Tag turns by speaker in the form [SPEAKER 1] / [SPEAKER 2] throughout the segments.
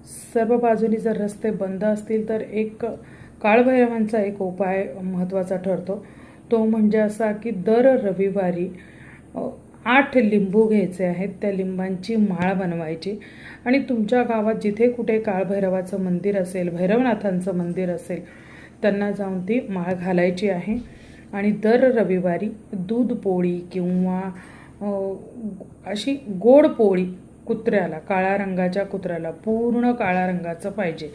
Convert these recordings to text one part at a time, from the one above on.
[SPEAKER 1] सर्व बाजूनी जर रस्ते बंद असतील तर एक काळभैरवांचा एक उपाय महत्त्वाचा ठरतो। तो म्हणजे असा की दर रविवारी 8 लिंबू घ्यायचे आहेत, त्या लिंबांची माळ बनवायची आणि तुमच्या गावात जिथे कुठे काळभैरवाचं मंदिर असेल, भैरवनाथांचं मंदिर असेल, त्यांना जाऊन ती माळ घालायची आहे आणि दर रविवारी दूध पोळी किंवा अशी गोड पोळी कुत्र्याला, काळ्या रंगाच्या कुत्र्याला, पूर्ण काळ्या रंगाचं पाहिजे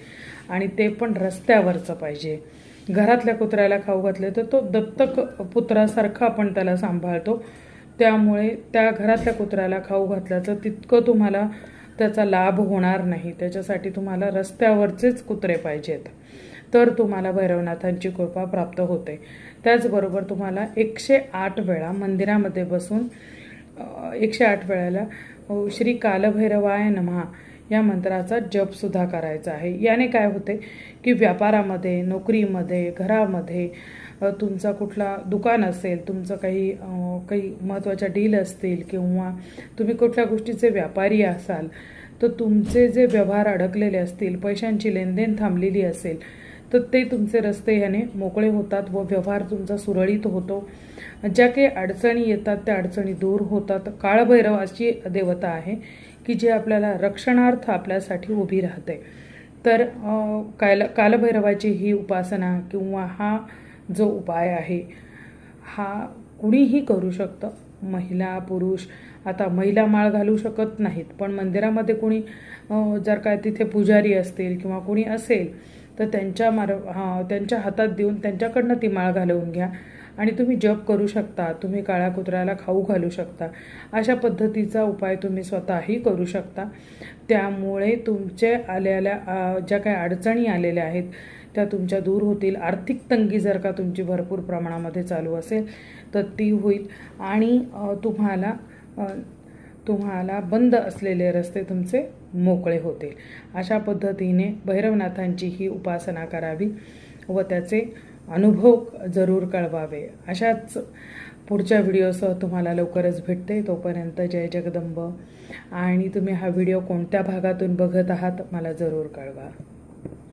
[SPEAKER 1] आणि ते पण रस्त्यावरचं पाहिजे। घरातल्या कुत्र्याला खाऊ घातले तर तो दत्तक पुत्रासारखा आपण त्याला सांभाळतो, त्यामुळे त्या घरातल्या कुत्र्याला खाऊ घातल्याचं तितकं तुम्हाला त्याचा लाभ होणार नाही। त्याच्यासाठी तुम्हाला रस्त्यावरचेच कुत्रे पाहिजेत, तर तुम्हाला भैरवनाथांची कृपा प्राप्त होते। त्याचबरोबर तुम्हाला 108 वेळा मंदिरामध्ये बसून 108 वेळेला श्री कालभैरवाय नमः या मंत्राचा जपसुद्धा करायचा आहे। याने काय होते की व्यापारामध्ये, नोकरीमध्ये, घरामध्ये, तुमचा कुठला दुकान असेल, तुमचं काही महत्त्वाच्या डील असतील किंवा तुम्ही कुठल्या गोष्टीचे व्यापारी असाल, तर तुमचे जे व्यवहार अडकलेले असतील, पैशांची लेनदेन थांबलेली असेल, तर ते तुमचे रस्ते याने मोकळे होतात व व्यवहार तुमचा सुरळीत होतो। ज्या काही अडचणी येतात त्या अडचणी दूर होतात। काळभैरव अशी देवता आहे की जे आपल्याला रक्षणार्थ आपल्यासाठी उभी राहते। तर कालभैरवाची ही उपासना किंवा हा जो उपाय आहे हा कुणीही करू शकतं, महिला पुरुष। आता महिला माळ घालू शकत नाहीत, पण मंदिरामध्ये कुणी जर काय तिथे पुजारी असतील किंवा कुणी असेल तर त्यांच्या हातात देऊन त्यांच्याकडनं ती माळ घालवून घ्या आणि तुम्ही जप करू शकता, तुम्ही काळ्या कुत्र्याला खाऊ घालू शकता। अशा पद्धतीचा उपाय तुम्ही स्वतःही करू शकता। त्यामुळे तुमचे आलेल्या ज्या काही अडचणी आलेल्या आहेत त्या तुमच्या दूर होतील। आर्थिक तंगी जर का तुमची भरपूर प्रमाणामध्ये चालू असेल तर ती होईल आणि तुम्हाला बंद असलेले रस्ते तुमचे मोकळे होतील। अशा पद्धतीने भैरवनाथांची ही उपासना करावी व त्याचे अनुभव जरूर कळवावे। अशाच पुढच्या व्हिडिओसह तुम्हाला लवकरच भेटते। तोपर्यंत जय जगदंब। आणि तुम्ही हा व्हिडिओ कोणत्या भागातून बघत आहात मला जरूर कळवा।